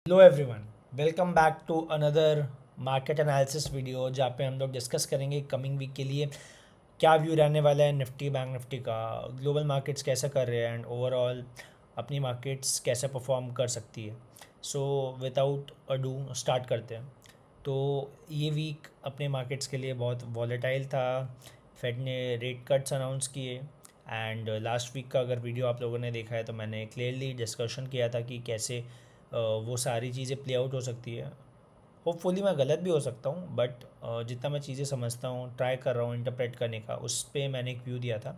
Hello everyone, welcome back to another market analysis video जहाँ पे हम लोग डिस्कस करेंगे कमिंग वीक के लिए क्या व्यू रहने वाला है निफ्टी बैंक निफ्टी का। ग्लोबल मार्केट्स कैसे कर रहे हैं एंड ओवरऑल अपनी मार्केट्स कैसे परफॉर्म कर सकती है। सो विदाउट अडू स्टार्ट करते हैं। तो ये वीक अपने मार्केट्स के लिए बहुत वॉलेटाइल था। फेड ने रेट कट्स अनाउंस किए एंड लास्ट वीक का अगर वीडियो आप लोगों ने देखा है तो मैंने क्लियरली डिस्कशन किया था कि कैसे वो सारी चीज़ें प्ले आउट हो सकती है। होपफुली मैं गलत भी हो सकता हूँ बट जितना मैं चीज़ें समझता हूँ ट्राई कर रहा हूँ इंटरप्रेट करने का, उस पर मैंने एक व्यू दिया था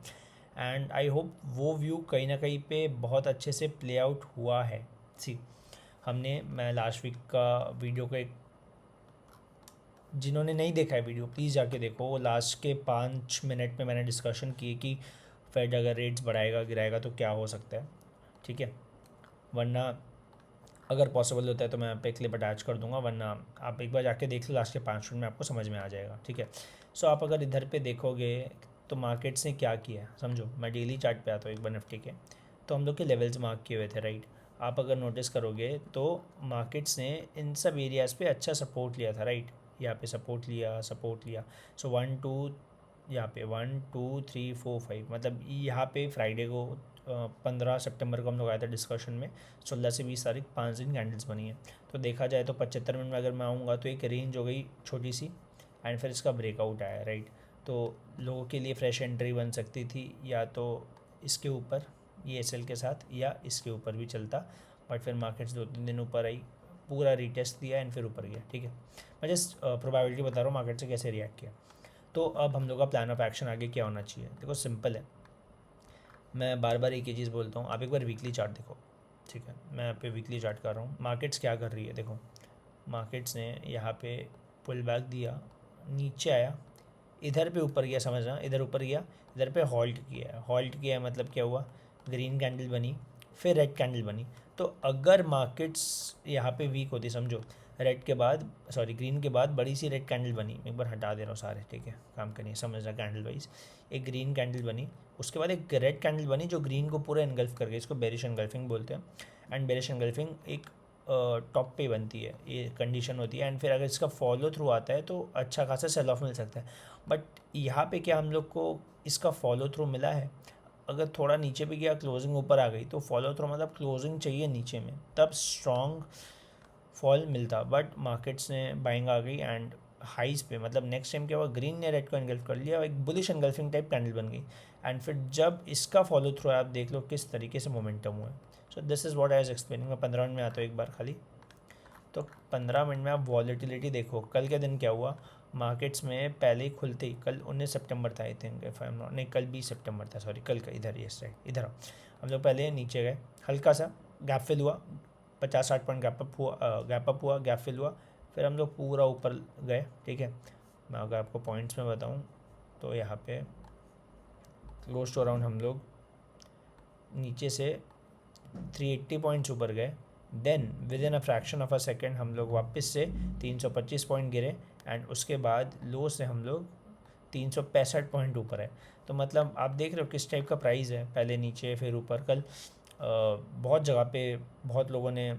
एंड आई होप वो व्यू कहीं ना कहीं पे बहुत अच्छे से प्ले आउट हुआ है। सी मैं लास्ट वीक का वीडियो को एक, जिन्होंने नहीं देखा है वीडियो प्लीज़ जाके देखो। वो लास्ट के 5 मिनट में मैंने डिस्कशन की कि फेड अगर रेट्स बढ़ाएगा गिराएगा तो क्या हो सकता है। ठीक है, वरना अगर पॉसिबल होता है तो मैं यहाँ पे क्लिप अटैच कर दूंगा, वरना आप एक बार जाके देख लो लास्ट के 5 मिनट में आपको समझ में आ जाएगा। ठीक है, सो आप अगर इधर पे देखोगे तो मार्केट्स ने क्या किया है समझो। मैं डेली चार्ट पे आता हूँ एक बार निफ्टी के, तो हम लोग के लेवल्स मार्क किए हुए थे राइट। आप अगर नोटिस करोगे तो मार्केट्स ने इन सब एरियाज़ पे अच्छा सपोर्ट लिया था राइट। यहाँ पे सपोर्ट लिया। सो 1 2 यहाँ पे 1 2 3 4 5, मतलब यहाँ पे फ्राइडे को 15 सितंबर को हम लोग आए थे डिस्कशन में। 16 से 20 तारीख 5 दिन कैंडल्स बनी है। तो देखा जाए तो 75 मिनट में अगर मैं आऊँगा तो एक रेंज हो गई छोटी सी एंड फिर इसका ब्रेकआउट आया राइट। तो लोगों के लिए फ्रेश एंट्री बन सकती थी, या तो इसके ऊपर ये एसएल के साथ या इसके ऊपर भी चलता, बट फिर मार्केट्स 2 3 दिन ऊपर आई, पूरा रीटेस्ट दिया एंड फिर ऊपर गया। ठीक है, मैं जस्ट प्रोबेबिलिटी बता रहा हूँ मार्केट से कैसे रिएक्ट किया। तो अब हम लोग का प्लान ऑफ एक्शन आगे क्या होना चाहिए, देखो सिंपल है। मैं बार बार एक ही चीज़ बोलता हूँ, आप एक बार वीकली चार्ट देखो। ठीक है, मैं यहाँ पे वीकली चार्ट कर रहा हूँ। मार्केट्स क्या कर रही है देखो। मार्केट्स ने यहाँ पे पुल बैक दिया, नीचे आया, इधर पे ऊपर गया, समझना इधर ऊपर गया, इधर पे हॉल्ट किया है मतलब क्या हुआ, ग्रीन कैंडल बनी, फिर रेड कैंडल बनी। तो अगर मार्केट्स यहाँ पे वीक होती समझो, रेड के बाद सॉरी ग्रीन के बाद बड़ी सी रेड कैंडल बनी, एक बार हटा दे रहा हूँ सारे, ठीक है काम करिए समझना कैंडल वाइज। एक ग्रीन कैंडल बनी, उसके बाद एक रेड कैंडल बनी जो ग्रीन को पूरा इनगल्फ कर गई, इसको बेरिश इनगल्फिंग बोलते हैं। एंड बेरिश इनगल्फिंग एक टॉप पे बनती है, ये कंडीशन होती है एंड फिर अगर इसका फॉलो थ्रू आता है तो अच्छा खासा सेल ऑफ मिल सकता है। बट यहाँ पे क्या हम लोग को इसका फॉलो थ्रू मिला है। अगर थोड़ा नीचे भी गया, क्लोजिंग ऊपर आ गई, तो फॉलो थ्रू मतलब क्लोजिंग चाहिए नीचे में तब स्ट्रॉन्ग फॉल मिलता। बट मार्केट्स ने बाइंग आ गई एंड हाइज पे, मतलब नेक्स्ट टाइम क्या हुआ, ग्रीन ने रेड को एनगल्फ कर लिया, एक बुलिश एनगल्फिंग टाइप कैंडल बन गई एंड फिर जब इसका फॉलो थ्रू आप देख लो किस तरीके से मोमेंटम हुआ है। सो this is what I was explaining. मैं 15 मिनट में आता हूँ एक बार खाली। तो 15 मिनट में आप वॉलेटिलिटी देखो, कल के दिन क्या हुआ मार्केट्स में। पहले ही खुलते ही, कल 19 सितंबर था I think, if I am not, नहीं कल 20 सितंबर था, सॉरी कल का, इधर ये साइड इधर आओ। हम लोग पहले नीचे गए, हल्का सा गैप फिल हुआ, 50 60 पॉइंट गैप फिल हुआ, फिर हम लोग पूरा ऊपर गए। ठीक है, मैं अगर आपको पॉइंट्स में बताऊँ तो यहाँ पे क्लोज टू अराउंड हम लोग नीचे से 380 पॉइंट्स ऊपर गए। Then within a fraction of a second हम लोग वापस से 325 पॉइंट गिरे एंड उसके बाद लो से हम लोग 365 पॉइंट ऊपर है। तो मतलब आप देख रहे हो किस टाइप का प्राइस है, पहले नीचे फिर ऊपर। कल बहुत जगह पे बहुत लोगों ने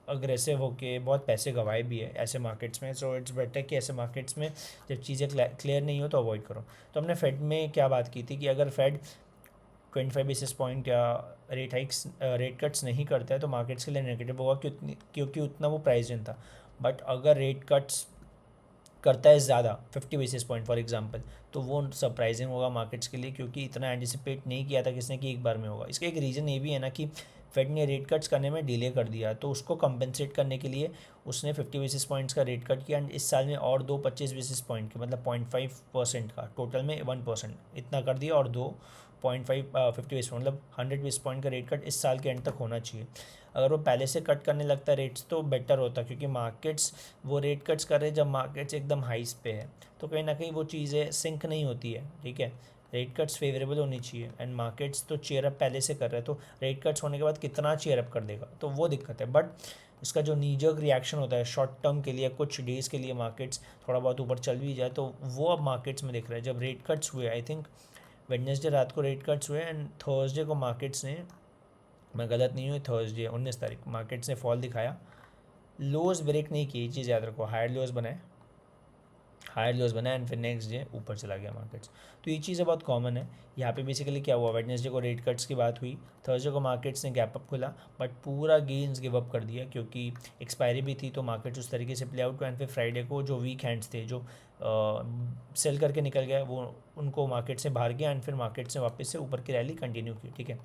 अग्रेसिव होके बहुत पैसे गंवाए भी है ऐसे मार्केट्स में। सो इट्स बेटर कि ऐसे मार्केट्स में जब चीज़ें क्लियर नहीं हो तो अवॉइड करो। तो हमने फेड में क्या बात की थी कि अगर फेड 25 बेसिस पॉइंट या रेट कट्स नहीं करता है तो मार्केट्स के लिए नेगेटिव होगा, क्योंकि उतना वो प्राइस था। बट अगर रेट कट्स करता है ज़्यादा 50 बेसिस पॉइंट फॉर एग्जांपल, तो वो सरप्राइजिंग होगा मार्केट्स के लिए, क्योंकि इतना एंटिसिपेट नहीं किया था किसने कि एक बार में होगा। इसका एक रीज़न ये भी है ना कि फेड ने रेट कट्स करने में डिले कर दिया, तो उसको कंपेंसेट करने के लिए उसने 50 बेसिस पॉइंट्स का रेट कट किया एंड इस साल में और दो 25 बेसिस पॉइंट के, मतलब 0.5% का, टोटल में 1% इतना कर दिया, और दो 0.5 50 बेसिस मतलब 100 बेसिस पॉइंट का रेट कट इस साल के एंड तक होना चाहिए। अगर वो पहले से कट करने लगता है रेट्स तो बेटर होता, क्योंकि मार्केट्स वो रेट कट्स कर रहे हैं जब मार्केट्स एकदम हाइस पे है, तो कहीं ना कहीं वो चीज़ें सिंक नहीं होती है। ठीक है, रेट कट्स फेवरेबल होनी चाहिए एंड मार्केट्स तो चेयर अप पहले से कर रहे हैं, तो रेट कट्स होने के बाद कितना चेयर अप कर देगा, तो वो दिक्कत है। बट इसका जो नीजर्क रिएक्शन होता है शॉर्ट टर्म के लिए, कुछ डेज़ के लिए मार्केट्स थोड़ा बहुत ऊपर चल भी जाए, तो वो अब मार्केट्स में दिख रहा है। जब रेट कट्स हुए, आई थिंक वेडनेसडे रात को रेट कट्स हुए एंड थर्सडे को मार्केट्स ने, मैं गलत नहीं हूँ, थर्सडे 19 तारीख मार्केट्स ने फॉल दिखाया लोज ब्रेक नहीं की, ये चीज़ याद रखो, हायर लोज बनाए, हायर लोज बनाया एंड फिर नेक्स्ट डे ऊपर चला गया मार्केट्स। तो ये चीज़ें बहुत कॉमन है। यहाँ पे बेसिकली क्या हुआ, वेडनेसडे को रेट कट्स की बात हुई, थर्सडे को मार्केट्स ने गैप अप खुला, बट पूरा गेन्स गिव अप कर दिया क्योंकि एक्सपायरी भी थी, तो मार्केट्स उस तरीके से प्ले आउट हुआ। एंड फिर फ्राइडे को जो वीक हैंड्स थे, जो सेल करके निकल गया, वो उनको मार्केट से बाहर गया एंड फिर मार्केट से वापस से ऊपर की रैली कंटिन्यू की। ठीक है,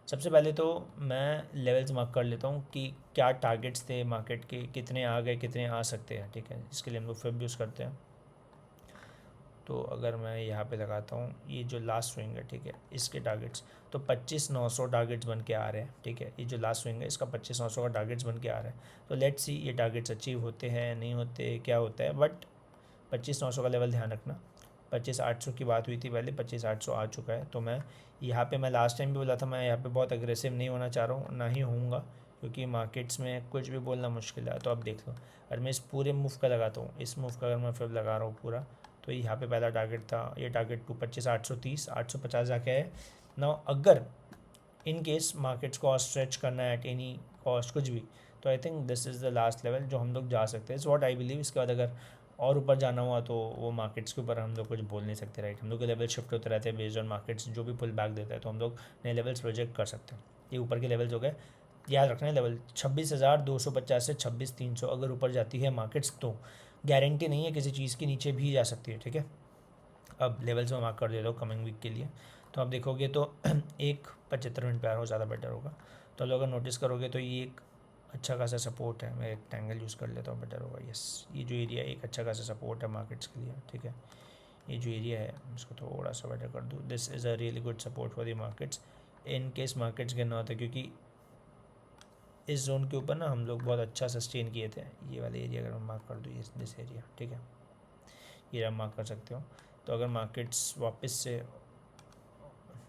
सबसे पहले तो मैं लेवल्स मार्क कर लेता हूँ कि क्या टारगेट्स थे मार्केट के, कितने आ गए, कितने आ सकते हैं। ठीक है, इसके लिए हम लोग फिब यूज़ करते हैं। तो अगर मैं यहाँ पे लगाता हूँ ये जो लास्ट स्विंग है, ठीक है, इसके टारगेट्स तो 25,900 टारगेट्स बन के आ रहे हैं। ठीक है, ये जो लास्ट स्विंग है इसका 25,900 का टारगेट्स बन के आ रहे हैं। तो लेट्स सी ये टारगेट्स अचीव होते हैं, नहीं होते, क्या होता है, बट 25,900 का लेवल ध्यान रखना। 25,800 की बात हुई थी पहले, 25,800 आ चुका है। तो मैं यहाँ पे, मैं लास्ट टाइम भी बोला था, मैं यहाँ पे बहुत अग्रेसिव नहीं होना चाह रहा हूँ, ना ही होऊंगा, क्योंकि मार्केट्स में कुछ भी बोलना मुश्किल है। तो अब देख लो, अगर मैं इस पूरे मूव का लगाता हूँ, इस मूव का अगर मैं फिर लगा रहा हूँ पूरा, तो यहाँ पे पहला टारगेट था, ये टारगेट 25,830, 850 जाके है ना। अगर इन केस मार्केट्स को और स्ट्रेच करना है एट एनी कॉस्ट कुछ भी, तो I think this is the last level जो हम लोग जा सकते हैं, इज़ व्हाट आई बिलीव। इसके बाद अगर और ऊपर जाना हुआ तो वो मार्केट्स के ऊपर हम लोग कुछ बोल नहीं सकते, राइट। हम लोग के लेवल शिफ्ट होते रहते हैं बेस्ड ऑन मार्केट्स, जो भी पुल बैक देता है तो हम लोग नए लेवल्स प्रोजेक्ट कर सकते हैं। ये ऊपर के लेवल्स हो गए, याद रखना है लेवल 26,250 से 26,300 अगर ऊपर जाती है मार्केट्स तो गारंटी नहीं है किसी चीज़ की नीचे भी जा सकती है। ठीक है, अब लेवल्स में मार्क कर देता हूँ कमिंग वीक के लिए। तो आप देखोगे तो 1:75 पे आ रहा हो, ज़्यादा बेटर होगा। तो लोग अगर नोटिस करोगे तो ये एक अच्छा खासा सपोर्ट है, मैं एक ट्रायंगल यूज़ कर लेता हूँ, बेटर होगा। यस, ये जो एरिया एक अच्छा खासा सपोर्ट है मार्केट्स के लिए। ठीक है, ये जो एरिया है इसको थोड़ा सा बेटर कर दूँ, this is a really good support for the markets in case markets गिरना होता है, क्योंकि इस जोन के ऊपर ना हम लोग बहुत अच्छा सस्टेन किए थे। ये वाले एरिया अगर मैं मार्क कर दूँ, ये दिस एरिया, ठीक है, ये आप मार्क कर सकते हो। तो अगर मार्केट्स वापस से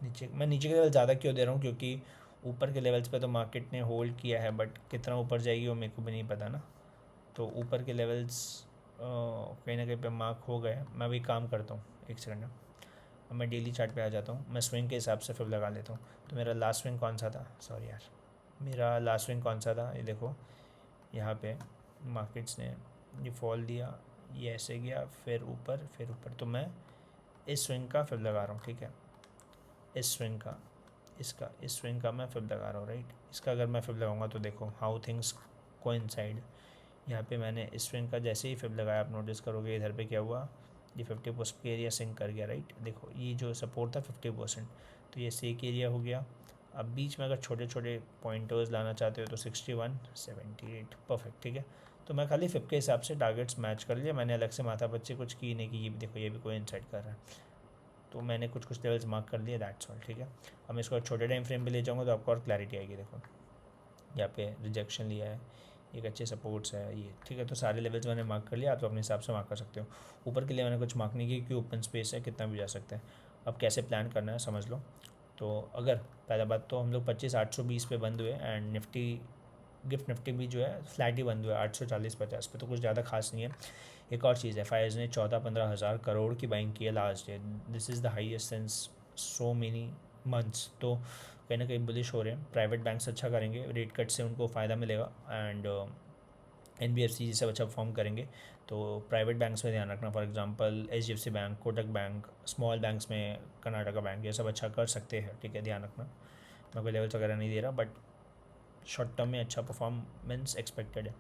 नीचे, मैं नीचे के लेवल ज़्यादा क्यों दे रहा हूँ, क्योंकि ऊपर के लेवल्स पे तो मार्केट ने होल्ड किया है, बट कितना ऊपर जाएगी वो मेरे को भी नहीं पता ना। तो ऊपर के लेवल्स कहीं ना कहीं पे मार्क हो गए। मैं भी काम करता हूँ, एक सेकंड। अब मैं डेली चार्ट पे आ जाता हूँ, मैं स्विंग के हिसाब से फिर लगा लेता हूँ। तो मेरा लास्ट स्विंग कौन सा था, सॉरी यार, मेरा लास्ट स्विंग कौन सा था, ये देखो, यहाँ पे मार्केट्स ने ये फॉल दिया, ये ऐसे गया, फिर ऊपर, फिर ऊपर। तो मैं इस स्विंग का फिर लगा रहा हूँ। ठीक है, इस स्विंग का, इसका, इस स्विंग का मैं फिब लगा रहा हूँ, राइट। इसका अगर मैं फिब लगाऊंगा तो देखो हाउ थिंग्स कोइंसाइड। यहाँ पे मैंने इस स्विंग का जैसे ही फिब लगाया, आप नोटिस करोगे इधर पे क्या हुआ, ये 50% के एरिया सिंक कर गया, राइट। देखो ये जो सपोर्ट था 50%, तो ये सेक एरिया हो गया। अब बीच में अगर छोटे छोटे पॉइंटर्स लाना चाहते हो तो 61, 78 परफेक्ट। ठीक है, तो मैं खाली फिब के हिसाब से टारगेट्स मैच कर लिया, मैंने अलग से माथा बच्चे कुछ की नहीं कि ये भी देखो ये भी कोइंसाइड कर रहा है। तो मैंने कुछ कुछ लेवल्स मार्क कर लिए, दैट्स ऑल। ठीक है, अब मैं इसको छोटे टाइम फ्रेम पे ले जाऊँगा तो आपको और क्लैरिटी आएगी। देखो यहाँ पे रिजेक्शन लिया है, एक अच्छे सपोर्ट्स है ये। ठीक है, तो सारे लेवल्स मैंने मार्क कर लिया, आप तो अपने हिसाब से मार्क कर सकते हो। ऊपर के लिए मैंने कुछ मार्क नहीं किया क्योंकि ओपन स्पेस है, कितना भी जा सकते हैं। अब कैसे प्लान करना है समझ लो। तो अगर पहला बात तो हम लोग 25,820 पे बंद हुए एंड निफ्टी, गिफ्ट निफ्टी भी जो है फ्लैट ही बंद हुआ है 840-50 पे, तो कुछ ज़्यादा खास नहीं है। एक और चीज़ है, फाइज ने 14-15 हज़ार करोड़ की बाइंग की है last year, this is the highest since so many months. तो कहीं ना कहीं बुलिश हो रहे हैं, प्राइवेट बैंक्स अच्छा करेंगे, रेट कट से उनको फ़ायदा मिलेगा एंड NBFC सब अच्छा परफॉर्म करेंगे। तो प्राइवेट बैंक्स में ध्यान रखना, for example HDFC bank, Kotak bank, small banks में कर्नाटका बैंक, ये सब अच्छा कर सकते हैं। ठीक है, ध्यान रखना, मैं कोई लेवल्स वगैरह नहीं दे रहा, बट शॉर्ट टर्म में अच्छा परफॉर्मेंस एक्सपेक्टेड है।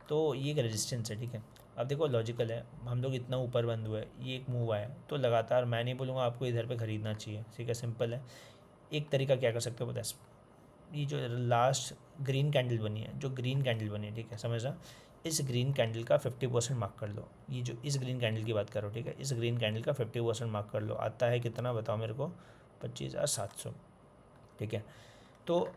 तो ये एक रेजिस्टेंस है। ठीक है, अब देखो लॉजिकल है, हम लोग इतना ऊपर बंद हुए, ये एक मूव आया, तो लगातार मैं नहीं बोलूँगा आपको इधर पे ख़रीदना चाहिए। ठीक है, सिंपल है। एक तरीका क्या कर सकते हो पता है, ये जो लास्ट ग्रीन कैंडल बनी है, जो ग्रीन कैंडल बनी है, ठीक है, समझना, इस ग्रीन कैंडल का 50% मार्क कर लो। ये जो इस ग्रीन कैंडल की बात करो, ठीक है, इस ग्रीन कैंडल का 50% मार्क कर लो, आता है कितना बताओ मेरे को, 25,700। ठीक है, तो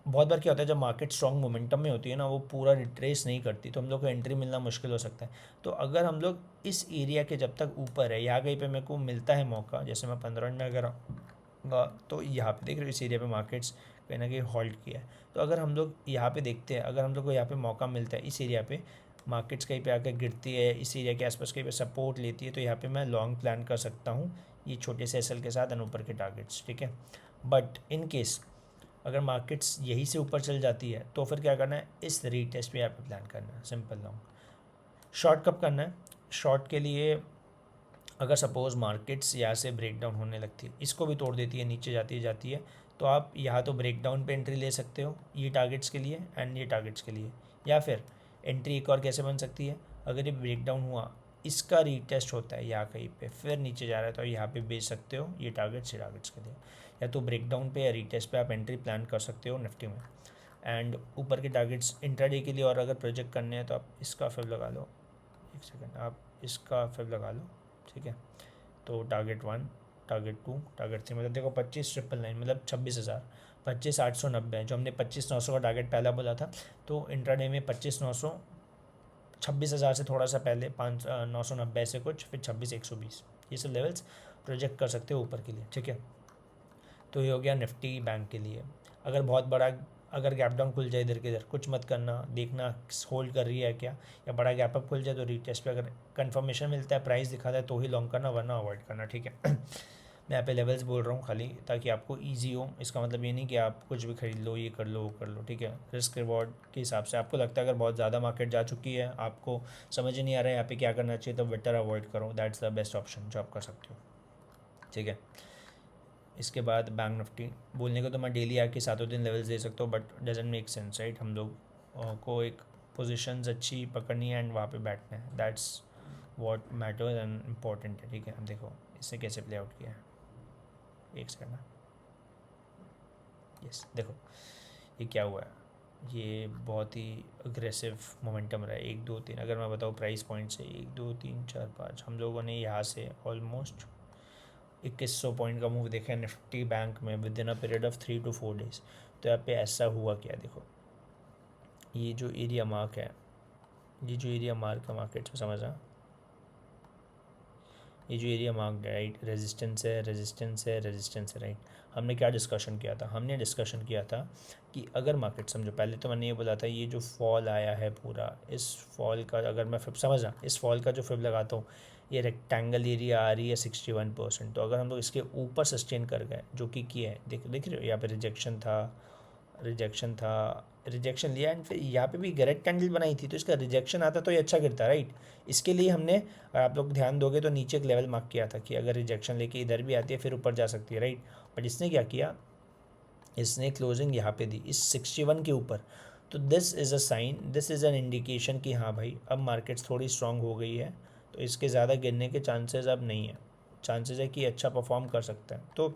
बहुत बार क्या होता है, जब मार्केट स्ट्रॉन्ग मोमेंटम में होती है ना, वो पूरा रिट्रेस नहीं करती, तो हम लोग को एंट्री मिलना मुश्किल हो सकता है। तो अगर हम लोग इस एरिया के जब तक ऊपर है, यहाँ कहीं पे मेरे को मिलता है मौका, जैसे मैं 15 में अगर आऊँगा तो यहाँ पे देख रहे हो इस एरिया पे मार्केट्स कहीं ना कहीं हॉल्ट किया है। तो अगर हम लोग यहाँ पे देखते हैं, अगर हम लोग को यहाँ पे मौका मिलता है, इस एरिया पे मार्केट्स कहीं पे आकर गिरती है, इस एरिया के आसपास कहीं पे सपोर्ट लेती है, तो यहाँ पे मैं लॉन्ग प्लान कर सकता हूँ ये छोटे से SL के साथ एंड ऊपर के टारगेट्स। ठीक है, बट इन केस अगर मार्केट्स यही से ऊपर चल जाती है तो फिर क्या करना है, इस रीटेस्ट पे यहाँ पे प्लान करना है, सिंपल लॉन्ग। शॉर्ट कब करना है, शॉर्ट के लिए अगर सपोज़ मार्केट्स यहाँ से ब्रेक डाउन होने लगती है, इसको भी तोड़ देती है, नीचे जाती है तो आप यहाँ तो ब्रेक डाउन पे एंट्री ले सकते हो, ये टारगेट्स के लिए एंड ये टारगेट्स के लिए। या फिर एंट्री एक और कैसे बन सकती है, अगर ये ब्रेक डाउन हुआ, इसका रीटेस्ट होता है यहाँ कहीं पे, फिर नीचे जा रहा है तो यहाँ पे बेच सकते हो, ये टारगेट्स के लिए। या तो ब्रेक डाउन पे या रीटेस्ट पे आप एंट्री प्लान कर सकते हो निफ्टी में। एंड ऊपर के टारगेट्स इंट्राडे के लिए और अगर प्रोजेक्ट करने हैं तो आप इसका फिर लगा लो, एक सेकेंड, आप इसका फिर लगा लो, ठीक है। तो टारगेट 1, टारगेट 2, टारगेट 3, मतलब देखो 25,999 मतलब 26,000, 25,890 जो हमने 25,900 का टारगेट पहला बोला था। तो इंट्राडे में 25,900, 26,000 से थोड़ा सा पहले 990 से कुछ, फिर 26,120, ये सब लेवल्स प्रोजेक्ट कर सकते हो ऊपर के लिए, ठीक है। तो ये हो गया निफ्टी बैंक के लिए। अगर बहुत बड़ा, अगर गैप डाउन खुल जाए इधर के इधर, कुछ मत करना, देखना होल्ड कर रही है क्या, या बड़ा गैप अप खुल जाए तो रीटेस्ट पे अगर कंफर्मेशन मिलता है, प्राइस दिखाता है तो ही लॉन्ग करना, वरना अवॉइड करना, ठीक है। मैं यहाँ पे लेवल्स बोल रहा हूँ खाली ताकि आपको ईजी हो, इसका मतलब ये नहीं कि आप कुछ भी खरीद लो, ये कर लो, वो कर लो, ठीक है। रिस्क रिवॉर्ड के हिसाब से आपको लगता है अगर बहुत ज़्यादा मार्केट जा चुकी है, आपको समझ ही नहीं आ रहा है यहाँ पे क्या करना चाहिए, तो बेटर अवॉइड करो, दैट्स द बेस्ट ऑप्शन जो आप कर सकते हो, ठीक है। इसके बाद बैंक निफ्टी बोलने को तो मैं डेली आके सातों दिन लेवल्स दे सकता हूँ, but doesn't make sense, right. हम लोग को एक पोजीशंस अच्छी पकड़नी है एंड वहाँ पे बैठना है, that's what matters and important है, ठीक है। अब देखो इससे कैसे प्ले आउट किया है, एक सेकंड ना, यस देखो ये क्या हुआ है, ये बहुत ही अग्रेसिव मोमेंटम रहा है, 1 2 3, अगर मैं बताऊँ प्राइस पॉइंट से 1 2 3 4 5, हम लोगों ने यहाँ से ऑलमोस्ट 2100 पॉइंट का मूव देखा है निफ्टी बैंक में with in a period of 3 to 4 days. तो यहाँ पे ऐसा हुआ क्या, देखो ये जो एरिया मार्क है, ये जो एरिया मार्क है मार्केट में, समझा, ये जो एरिया मार्क है, राइट, रेजिस्टेंस है, रेजिस्टेंस है, रेजिस्टेंस है, राइट। हमने क्या डिस्कशन किया था, हमने डिस्कशन किया था कि अगर मार्केट, समझो पहले तो मैंने ये बोला था, ये जो फॉल आया है पूरा, इस फॉल का अगर मैं फिर समझा, इस फॉल का जो फिर लगाता हूँ, ये रेक्टेंगल एरिया आ रही है 61%, तो अगर हम लोग इसके ऊपर सस्टेन कर गए, जो कि किया है, देख रहे हो यहाँ पे रिजेक्शन था, रिजेक्शन लिया एंड फिर यहाँ पे भी रेड कैंडल बनाई थी, तो इसका रिजेक्शन आता तो ये अच्छा गिरता, राइट। इसके लिए हमने, अगर आप लोग ध्यान दोगे तो नीचे एक लेवल मार्क किया था कि अगर रिजेक्शन लेके इधर भी आती है फिर ऊपर जा सकती है, राइट। बट इसने क्या किया, इसने क्लोजिंग यहाँ पे दी इस 61 के ऊपर, तो this is a sign, this is an indication कि हाँ भाई अब मार्केट्स थोड़ी स्ट्रांग हो गई है, तो इसके ज़्यादा गिरने के चांसेस अब नहीं है, चांसेस है कि अच्छा परफॉर्म कर सकता है। तो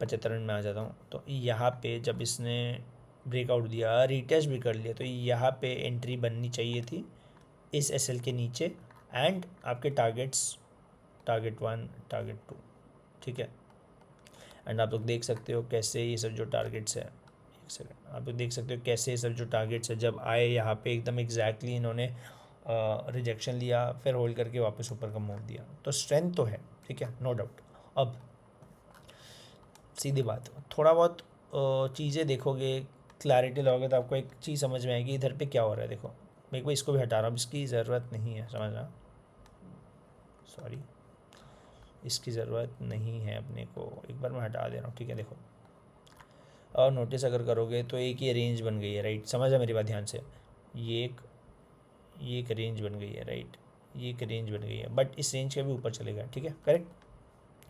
75 में आ जाता हूँ, तो यहाँ पे जब इसने ब्रेकआउट दिया, रिटेस्ट भी कर लिया, तो यहाँ पे एंट्री बननी चाहिए थी इस एसएल के नीचे, एंड आपके टारगेट्स, टारगेट 1, टारगेट 2, ठीक है। एंड आप लोग देख सकते हो कैसे ये सब जो टारगेट्स है, एक सेकंड, आप लोग देख सकते हो कैसे ये सब जो टारगेट्स है जब आए यहाँ पे एकदम एग्जैक्टली इन्होंने रिजेक्शन लिया, फिर होल्ड करके वापस ऊपर का मूव दिया, तो स्ट्रेंथ तो है, ठीक है, नो डाउट। अब सीधी बात, थोड़ा बहुत चीज़ें देखोगे, क्लैरिटी लोगे तो आपको एक चीज़ समझ में आएगी इधर पे क्या हो रहा है। देखो मैं एक बार इसको भी हटा रहा हूँ, इसकी ज़रूरत नहीं है, समझना, सॉरी, इसकी ज़रूरत नहीं है अपने को, एक बार मैं हटा दे रहा हूँ, ठीक है। देखो और नोटिस अगर करोगे तो एक ये रेंज बन गई है, राइट, समझा मेरी बात ध्यान से, ये एक रेंज बन गई है, राइट, ये एक रेंज बन गई है, बट इस रेंज के भी ऊपर चलेगा, ठीक है, करेक्ट।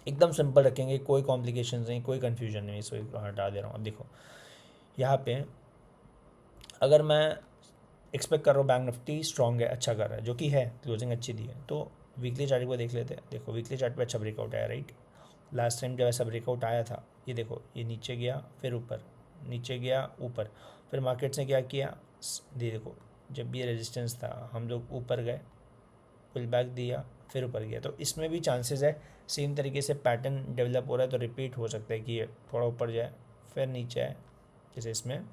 एकदम सिंपल रखेंगे, कोई कॉम्प्लिकेशन नहीं, कोई कन्फ्यूजन नहीं, इसको हटा दे रहा हूँ। अब देखो यहाँ पे अगर मैं एक्सपेक्ट कर रहा हूँ बैंक निफ्टी स्ट्रॉन्ग है, अच्छा कर रहा है, जो कि है, क्लोजिंग अच्छी दी है, तो वीकली चार्ट को देख लेते हैं। देखो वीकली चार्ट पे अच्छा ब्रेकआउट आया, राइट। लास्ट टाइम जब ऐसा ब्रेकआउट आया था, ये देखो ये नीचे गया फिर ऊपर, नीचे गया ऊपर, फिर मार्केट्स ने क्या किया, ये देखो जब ये रेजिस्टेंस था हम लोग ऊपर गए, पुल बैक दिया, फिर ऊपर गया, तो इसमें भी चांसेस है सेम तरीके से पैटर्न डेवलप हो रहा है, तो रिपीट हो सकता है कि ये थोड़ा ऊपर जाए फिर नीचे आए, जैसे इसमें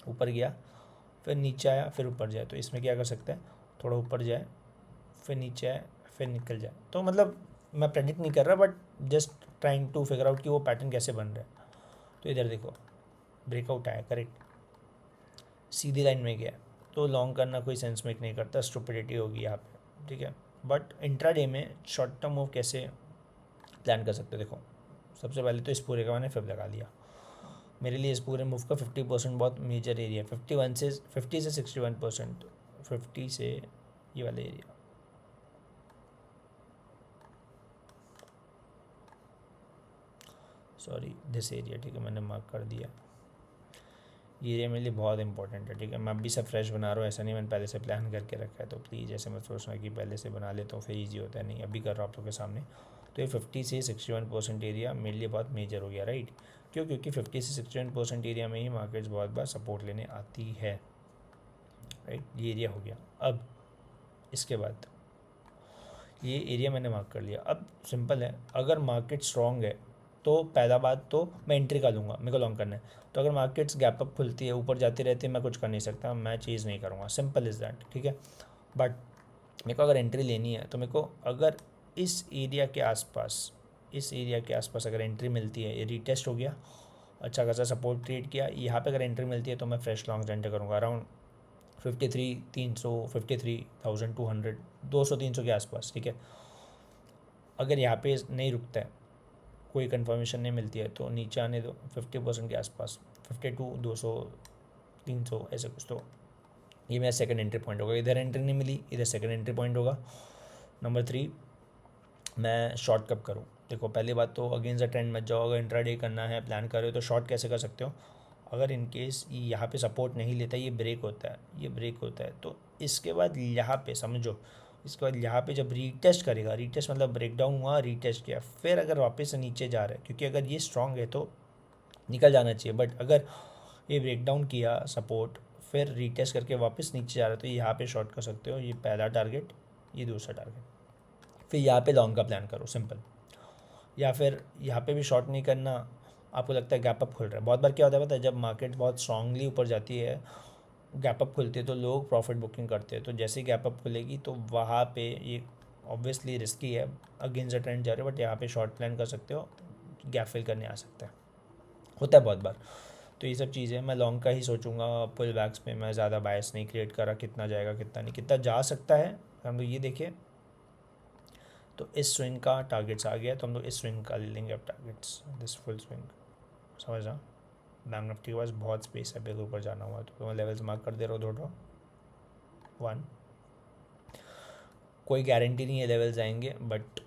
ऊपर गया फिर नीचे आया फिर ऊपर जाए, तो इसमें क्या कर सकते हैं, थोड़ा ऊपर जाए फिर नीचे आए फिर निकल जाए। तो मतलब मैं प्रेडिक्ट नहीं कर रहा, but just trying to figure out कि वो पैटर्न कैसे बन रहा है। तो इधर देखो ब्रेकआउट आया, करेक्ट, सीधी लाइन में गया, तो लॉन्ग करना कोई सेंस मेक नहीं करता, स्टुपिडिटी होगी यहाँ पे, ठीक है। बट इंट्राडे में शॉर्ट टर्म मूव कैसे प्लान कर सकते हो, देखो सबसे पहले तो इस पूरे का मैंने फिर लगा लिया, मेरे लिए इस पूरे मूव का 50% बहुत मेजर एरिया है, 50 से 61%, 50 से ये वाला एरिया, सॉरी दिस एरिया, ठीक है, मैंने मार्क कर दिया। ये एरिया मेरे लिए बहुत इंपॉर्टेंट है, ठीक है। मैं अभी सब फ्रेश बना रहा हूँ, ऐसा नहीं मैंने पहले से प्लान करके रखा है, तो प्लीज़ ऐसे मत सोचना कि पहले से बना ले तो फिर ईजी होता है, नहीं, अभी कर रहा हूँ आप लोग के सामने। तो ये 50 से 61% एरिया मेरे लिए बहुत मेजर हो गया, राइट। क्यों? क्योंकि 50 से 61% एरिया में ही मार्केट्स बहुत बार सपोर्ट लेने आती है, राइट। ये एरिया हो गया। अब इसके बाद ये एरिया मैंने मार्क कर लिया। अब सिंपल है, अगर मार्केट स्ट्रॉन्ग है तो पहला बात तो मैं एंट्री का लूँगा, मेरे को लॉन्ग करना है। तो अगर मार्केट्स गैप अप खुलती है, ऊपर जाती रहती है, मैं कुछ कर नहीं सकता, मैं चीज़ नहीं करूँगा, सिंपल इज़ दैट, ठीक है। बट मेरे को अगर एंट्री लेनी है तो मेरे को अगर इस एरिया के आसपास, इस एरिया के आसपास अगर एंट्री मिलती है, ये रीटेस्ट हो गया, अच्छा खासा सपोर्ट क्रिएट किया, यहाँ पे अगर एंट्री मिलती है तो मैं फ्रेश लॉन्ग एंटर करूँगा अराउंड 53,300, 53,200, 200-300 के आसपास, ठीक है। अगर यहाँ पे नहीं रुकता है, कोई कंफर्मेशन नहीं मिलती है, तो नीचे आने दो 50% के आसपास, 52, 200, 300 ऐसे कुछ। तो ये मेरा सेकंड एंट्री पॉइंट होगा। इधर एंट्री नहीं मिली, इधर सेकंड एंट्री पॉइंट होगा। नंबर 3, मैं शॉर्ट कब करूँ? देखो, पहली बात तो अगेंस्ट द ट्रेंड मत जाओ। अगर इंट्राडे करना है, प्लान कर रहे हो, तो शॉर्ट कैसे कर सकते हो? अगर इन केस यहाँ पे सपोर्ट नहीं लेता, ये ब्रेक होता है, ये ब्रेक होता है, तो इसके बाद यहाँ पे समझो, इसके बाद यहाँ पे जब रीटेस्ट करेगा, रीटेस्ट मतलब ब्रेकडाउन हुआ, रीटेस्ट किया, फिर अगर वापस से नीचे जा रहा है, क्योंकि अगर ये स्ट्रांग है तो निकल जाना चाहिए, बट अगर ये ब्रेकडाउन किया सपोर्ट, फिर रीटेस्ट करके वापस नीचे जा रहा है, तो यहाँ पे शॉर्ट कर सकते हो। ये पहला टारगेट, ये दूसरा टारगेट, फिर यहाँ पे लॉन्ग का प्लान करो, सिंपल। या फिर यहाँ पे भी शॉर्ट नहीं करना, आपको लगता है गैप अप खुल रहा है। बहुत बार क्या होता है पता है, जब मार्केट बहुत स्ट्रांगली ऊपर जाती है, गैप अप खुलती है, तो लोग प्रॉफिट बुकिंग करते हैं। तो जैसे ही गैप अप खुलेगी तो वहाँ पे ये ऑब्वियसली रिस्की है, अगेंस्ट द ट्रेंड जा रहे हो, बट यहाँ पे शॉर्ट प्लान कर सकते हो, गैप फिल करने आ सकता है, होता है बहुत बार। तो ये सब चीज़ें मैं लॉन्ग का ही सोचूंगा। पुल बैक्स में मैं ज़्यादा बायस नहीं क्रिएट करा, कितना जाएगा कितना नहीं, कितना जा सकता है हम लोग ये देखें। तो इस स्विंग का टारगेट्स आ गया, तो हम लोग इस स्विंग का ले लेंगे अब टारगेट्स, दिस फुल स्विंग, समझ रहा। बैंक निफ्टी के पास बहुत स्पेस है, बेग ऊपर जाना हुआ, तो मैं लेवल्स मार्क कर दे रहा हूँ, 2 1। कोई गारंटी नहीं है लेवल्स आएंगे, बट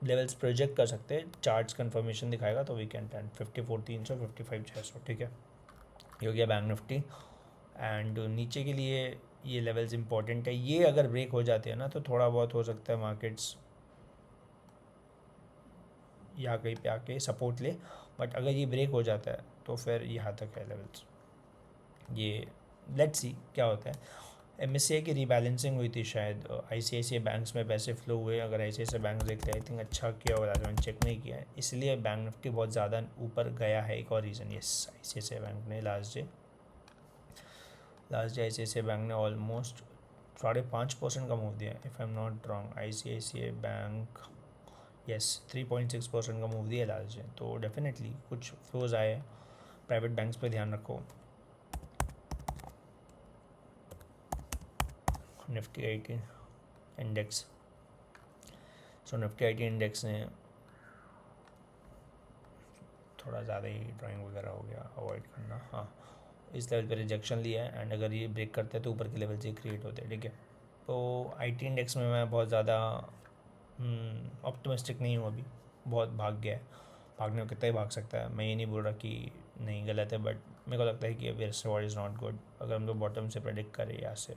लेवल्स प्रोजेक्ट कर सकते हैं, चार्ट्स कंफर्मेशन दिखाएगा तो वी कैन प्लान 54,300, 55,600, ठीक है। ये हो गया बैंक निफ्टी। एंड नीचे के लिए ये लेवल्स इंपॉर्टेंट है, ये अगर ब्रेक हो जाते हैं ना तो थोड़ा बहुत हो सकता है मार्केट्स यहाँ कहीं पे आके सपोर्ट ले, बट अगर ये ब्रेक हो जाता है तो फिर यहाँ तक है लेवल्स। ये लेट्स सी क्या होता है। एमएससीआई की रीबैलेंसिंग हुई थी शायद, आईसीआईसीआई बैंक्स में पैसे फ्लो हुए, अगर आईसीआईसीआई बैंक देखते हैं, आई थिंक अच्छा किया होगा, मैंने चेक नहीं किया है, इसलिए बैंक निफ्टी बहुत ज़्यादा ऊपर गया है। एक और रीज़न, यस, आईसीआईसीआई बैंक ने लास्ट डे आईसीआईसीआई बैंक ने ऑलमोस्ट 5.5% का मूव दिया, if I am not wrong. ICICI bank, yes, 3.6% का मूव दिया लास्ट डे। तो डेफिनेटली कुछ फ्लोज आए, प्राइवेट बैंक्स पे ध्यान रखो। निफ्टी 80 इंडेक्स, सो निफ्टी 80 इंडेक्स ने थोड़ा ज़्यादा ही ड्राइंग वगैरह हो गया, अवॉइड करना। हाँ, इस लेवल पे रिजेक्शन लिया है, एंड अगर ये ब्रेक करते हैं तो ऊपर के लेवल से क्रिएट होते हैं, ठीक है। तो आईटी इंडेक्स में मैं बहुत ज़्यादा ऑप्टिमिस्टिक नहीं हूँ अभी, बहुत भाग गया है, भागने को कितना ही भाग सकता है। मैं ये नहीं बोल रहा कि नहीं गलत है, बट मेरे को लगता है कि अभी रिवॉर्ड इज़ नॉट गुड। अगर हम लोग बॉटम से प्रेडिक्ट करें, यहाँ से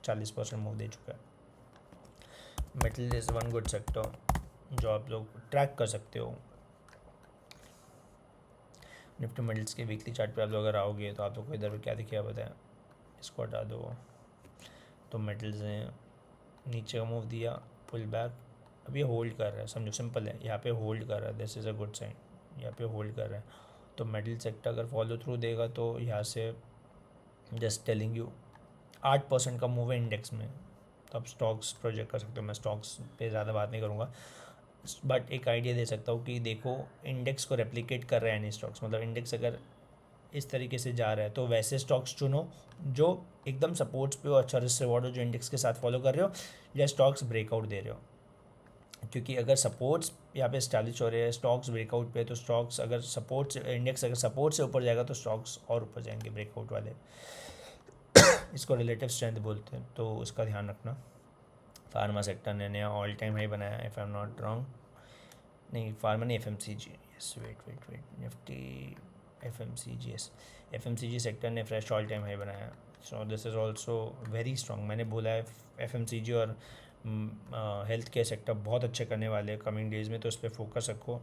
40% मूव दे चुका है। Metal is one good sector जो आप लोग ट्रैक कर सकते हो। निफ्टी मेटल्स के वीकली चार्ट पे आप लोग अगर आओगे तो आप लोग को इधर पे क्या दिखेगा बताएं, इसको हटा दो। तो मेटल्स ने नीचे का मूव दिया, पुल बैक, अब ये होल्ड कर रहा है, समझो सिंपल है, यहाँ पे होल्ड कर रहा है, this is a good sign, यहाँ पे होल्ड कर रहा है। तो मेटल सेक्टर अगर फॉलो थ्रू देगा तो यहाँ से जस्ट टेलिंग यू 8% का मूव है इंडेक्स में, तो आप स्टॉक्स प्रोजेक्ट कर सकते हो। मैं स्टॉक्स पे ज़्यादा बात नहीं करूँगा, बट एक आइडिया दे सकता हूँ कि देखो इंडेक्स को रेप्लिकेट कर रहा है एनी स्टॉक्स, मतलब इंडेक्स अगर इस तरीके से जा रहा है तो वैसे स्टॉक्स चुनो जो एकदम सपोर्ट्स पे हो, अच्छा रिस्क रिवॉर्ड हो, जो इंडेक्स के साथ फॉलो कर रहे हो, या स्टॉक्स ब्रेकआउट दे रहे हो। क्योंकि अगर सपोर्ट्स यहाँ पे इस्टेब्लिश हो रहे हैं, स्टॉक्स ब्रेकआउट पे, तो स्टॉक्स अगर सपोर्ट्स, इंडेक्स अगर सपोर्ट से ऊपर जाएगा तो स्टॉक्स और ऊपर जाएंगे ब्रेकआउट वाले। इसको रिलेटिव स्ट्रेंथ बोलते हैं, तो उसका ध्यान रखना। फार्मा सेक्टर ने नया ऑल टाइम हाई बनाया, if I am not wrong, नहीं फार्मा नहीं, FMCG, yes, wait Nifty, FMCG, yes, FMCG sector ने फ्रेश ऑल टाइम हाई बनाया। So this is also very strong. मैंने बोला है FMCG और हेल्थ केयर सेक्टर बहुत अच्छे करने वाले हैं कमिंग डेज़ में, तो उस पर फोकस रखो।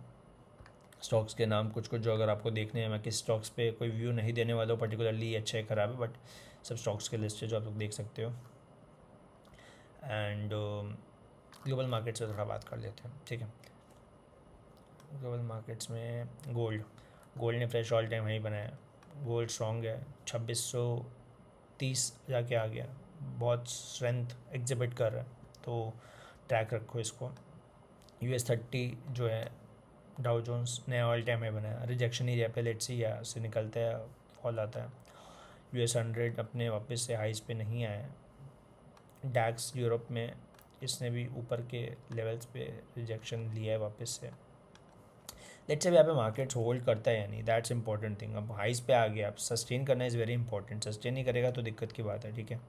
स्टॉक्स के नाम कुछ कुछ जो अगर आपको देखने हैं, मैं किस स्टॉक्स पे कोई व्यू नहीं देने वाला हूँ पर्टिकुलरली अच्छा है ख़राब है, बट सब स्टॉक्स के लिस्ट है जो आप लोग देख सकते हो। एंड ग्लोबल मार्केट से थोड़ा बात कर लेते हैं, ठीक है। ग्लोबल मार्केट्स में गोल्ड ने फ्रेश ऑल टाइम हाई बनाया। गोल्ड स्ट्रॉन्ग है, 2630 जाके आ गया, बहुत स्ट्रेंथ एग्जिबिट कर रहा है, तो ट्रैक रखो इसको। US30 जो है, डाउ जोन्स नया ऑल टाइम हाई बनाया, रिजेक्शन ही पे, लेट्स सी यहाँ से निकलता है, फॉल आता है। US100 अपने वापस से हाइज पे नहीं आया। डैक्स यूरोप में इसने भी ऊपर के लेवल्स पे रिजेक्शन लिया है वापस से। लेट्स से यहाँ पे मार्केट्स होल्ड करता है या नहीं, दैट्स इंपॉर्टेंट थिंग। अब हाइज पे आ गया, अब सस्टेन करना इज़ वेरी इंपॉर्टेंट। सस्टेन नहीं करेगा तो दिक्कत की बात है, ठीक है।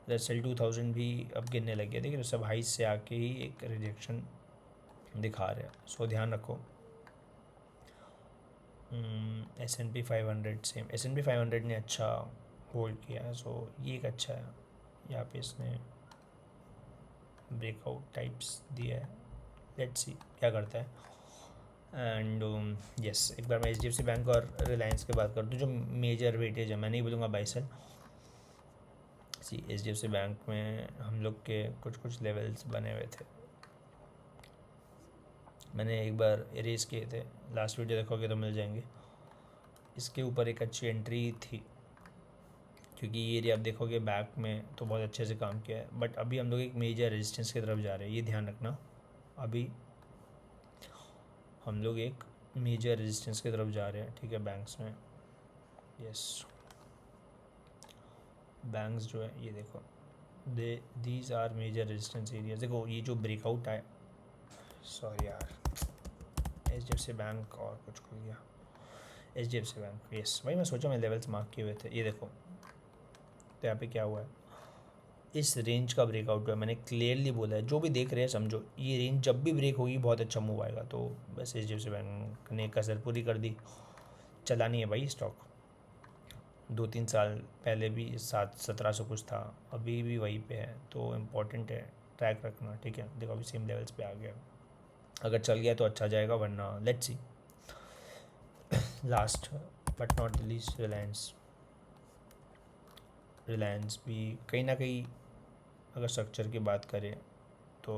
रसेल 2000 भी अब गिरने लग गया, देखिए, तो सब हाइज से आके ही एक रिजेक्शन दिखा रहे हैं, सो ध्यान रखो। S&P 500 सेम, S&P 500 ने अच्छा होल्ड किया है, सो ये एक अच्छा है। यहाँ पे इसने ब्रेकआउट टाइप्स दिया है, लेट्स सी क्या करता है। एंड यस, एक बार मैं HDFC बैंक और रिलायंस की बात करता हूँ, जो मेजर वेटेज है, मैं नहीं बोलूँगा buy sell. See HDFC bank में हम लोग के कुछ कुछ लेवल्स बने हुए थे, मैंने एक बार इरेज किए थे, लास्ट वीडियो देखोगे तो मिल जाएंगे। इसके ऊपर एक अच्छी एंट्री थी, क्योंकि ये एरिया आप देखोगे बैक में तो बहुत अच्छे से काम किया है, बट अभी हम लोग एक मेजर रेजिस्टेंस की तरफ जा रहे हैं, ये ध्यान रखना। अभी हम लोग एक मेजर रेजिस्टेंस की तरफ जा रहे हैं, ठीक है, बैंक्स में। यस, बैंक्स जो है ये देखो, these are major resistance areas. देखो ये जो ब्रेकआउट आए, सॉरी यार, HDFC बैंक और कुछ खुल गया, HDFC बैंक, यस भाई, मैं सोचा मैं लेवल्स मार्क किए हुए थे, ये देखो। तो यहाँ पे क्या हुआ है, इस रेंज का ब्रेकआउट हुआ है, मैंने क्लियरली बोला है, जो भी देख रहे हैं समझो, ये रेंज जब भी ब्रेक होगी बहुत अच्छा मूव आएगा। तो बस HDFC बैंक ने कसर पूरी कर दी, चला नहीं है भाई स्टॉक। 2-3 साल पहले भी 1700 कुछ था, अभी भी वहीं पे है, तो इम्पोर्टेंट है ट्रैक रखना, ठीक है। देखो अभी सेम लेवल्स पे आ गया, अगर चल गया तो अच्छा जाएगा, वरना let's see. Last but not least, Reliance भी कहीं ना कहीं अगर स्ट्रक्चर की बात करें तो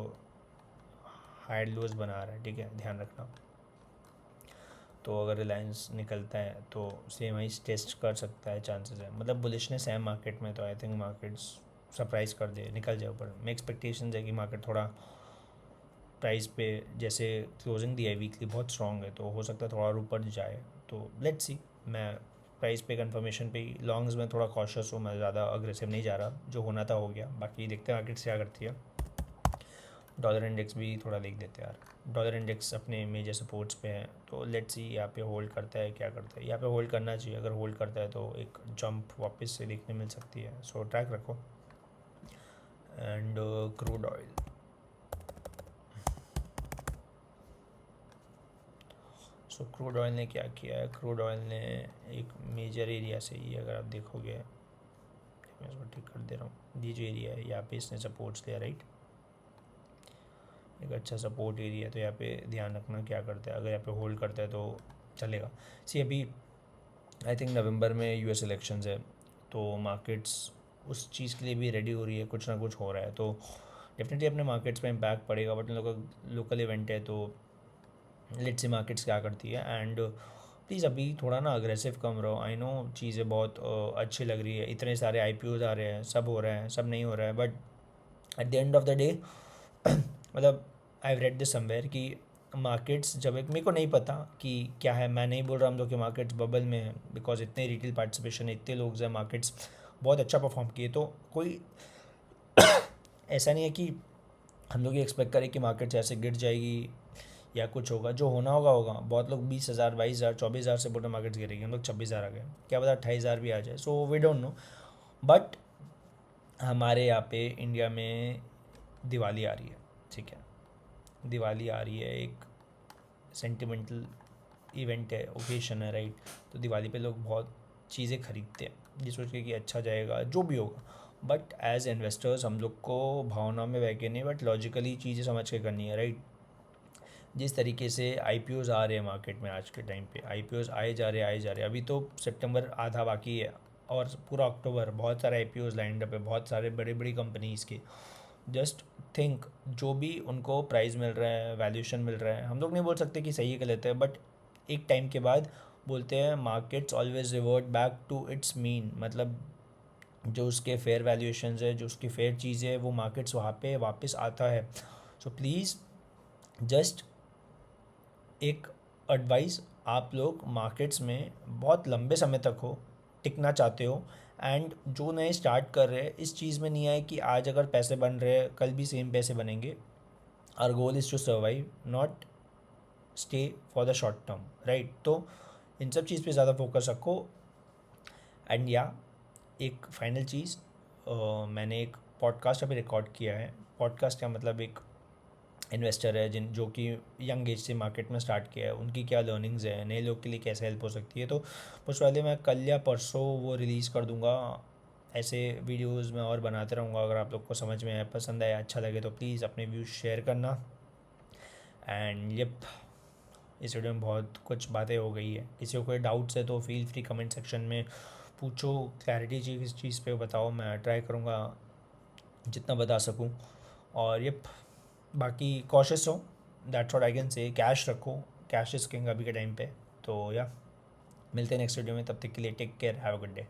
हाई लोज बना रहा है, ठीक है, ध्यान रखना। तो अगर रिलायंस निकलता है तो सेम हाइस टेस्ट कर सकता है, चांसेस है, मतलब बुलिशनेस है मार्केट में, तो आई थिंक मार्केट्स सरप्राइज कर दे, निकल जाए ऊपर। मेरी एक्सपेक्टेशन है कि मार्केट थोड़ा प्राइस पे, जैसे क्लोजिंग दिया है वीकली बहुत स्ट्रॉन्ग है, तो हो सकता है थोड़ा और ऊपर जाए, तो लेट्स सी। मैं प्राइस पे कंफर्मेशन पे ही, लॉन्ग्स में थोड़ा कॉशियस हूँ, मैं ज़्यादा अग्रेसिव नहीं जा रहा, जो होना था हो गया, बाकी देखते हैं मार्केट क्या करती है। डॉलर इंडेक्स भी थोड़ा देख देते हैं यार, डॉलर इंडेक्स अपने मेजर सपोर्ट्स पे है, तो लेट्स सी यहाँ पे होल्ड करता है क्या करता है। यहाँ पे होल्ड करना चाहिए, अगर होल्ड करता है तो एक जंप वापस से देखने मिल सकती है, सो ट्रैक रखो। And crude oil, so crude oil ने क्या किया है, क्रूड ऑयल ने एक मेजर एरिया से ही, अगर आप देखोगे, मैं इसको ठीक कर दे रहा हूँ, ये जो एरिया है यहाँ पे इसने सपोर्ट्स लिया, राइट, एक अच्छा सपोर्ट एरिया है, तो यहाँ पे ध्यान रखना क्या करता है, अगर यहाँ पे होल्ड करता है तो चलेगा। सी अभी आई थिंक नवंबर में US इलेक्शंस है, तो मार्केट्स उस चीज़ के लिए भी रेडी हो रही है, कुछ ना कुछ हो रहा है, तो डेफिनेटली अपने मार्केट्स पे इम्पैक्ट पड़ेगा, बट लोकल इवेंट है, तो लेट्स सी मार्केट्स क्या करती है। एंड प्लीज़ अभी थोड़ा ना अग्रेसिव कम रहो, आई नो चीज़ें बहुत अच्छी लग रही है, इतने सारे IPOs आ रहे हैं, सब हो रहा है, सब नहीं हो रहा है, but at the end of the day मतलब आई रेड दिस समवेयर कि मार्केट्स जब एक, मेरे को नहीं पता कि क्या है, मैं नहीं बोल रहा हम लोग कि मार्केट्स बबल में है, बिकॉज इतने रिटेल पार्टिसिपेशन, इतने लोग हैं, मार्केट्स बहुत अच्छा परफॉर्म किए, तो कोई ऐसा नहीं है कि हम लोग ये एक्सपेक्ट करें कि मार्केट ऐसे गिर जाएगी या कुछ होगा, जो होना होगा होगा। बहुत लोग 20,000 22,000 24,000 से बोलते मार्केट गिरेगी, हम लोग 26,000 आ गए, क्या पता 28,000 भी आ जाए, so we don't know. But हमारे यहाँ पे इंडिया में दिवाली आ रही है, ठीक है, दिवाली आ रही है, एक सेंटिमेंटल इवेंट है, ओकेशन है, राइट। तो दिवाली पे लोग बहुत चीज़ें खरीदते हैं ये सोच के कि अच्छा जाएगा जो भी होगा। बट एज इन्वेस्टर्स हम लोग को भावना में बह के नहीं, बट लॉजिकली चीज़ें समझ के करनी है, राइट। जिस तरीके से आईपीओज आ रहे हैं मार्केट में आज के टाइम पे, आईपीओज आए जा रहे हैं, अभी तो सितंबर आधा बाकी है और पूरा अक्टूबर बहुत सारे आईपीओज लाइंड अप है, बहुत सारे बड़ी बड़ी कंपनीज़ के। जस्ट थिंक, जो भी उनको प्राइस मिल रहा है, वैल्यूएशन मिल रहा है, हम लोग नहीं बोल सकते कि सही है गलत है, बट एक टाइम के बाद बोलते हैं markets always revert back to its mean, मतलब जो उसके फेयर वैल्यूएशंस है, जो उसकी फेयर चीज़ें है, वो मार्केट्स वहाँ पे वापस आता है। सो प्लीज़ जस्ट एक एडवाइस, आप लोग मार्केट्स में बहुत लंबे समय तक हो, टिकना चाहते हो, एंड जो नए स्टार्ट कर रहे हैं इस चीज़ में नहीं आए कि आज अगर पैसे बन रहे हैं कल भी सेम पैसे बनेंगे। Our goal is to survive, not stay for the short term, right. तो इन सब चीज़ पे ज़्यादा फोकस रखो। एंड या एक फाइनल चीज़, मैंने एक पॉडकास्ट अभी रिकॉर्ड किया है। पॉडकास्ट का मतलब एक इन्वेस्टर है जो कि यंग एज से मार्केट में स्टार्ट किया है, उनकी क्या लर्निंग्स है, नए लोग के लिए कैसे हेल्प हो सकती है, तो उस वाले मैं कल या परसों वो रिलीज़ कर दूंगा। ऐसे वीडियोस में और बनाते रहूँगा, अगर आप लोग को समझ में आए, पसंद आए, अच्छा लगे तो प्लीज़ अपने व्यूज़ शेयर करना। एंड यप, इस वीडियो में बहुत कुछ बातें हो गई है, किसी को कोई डाउट्स है तो फील फ्री कमेंट सेक्शन में पूछो, क्लैरिटी चाहिए किस चीज़ पे बताओ, मैं ट्राई करूँगा जितना बता सकूँ। और ये बाकी कॉशियस हो, that's what I can say. Cash रखो, कैश इज किंग अभी के टाइम पे। तो या मिलते हैं नेक्स्ट वीडियो में, तब तक के लिए take care, have a good day.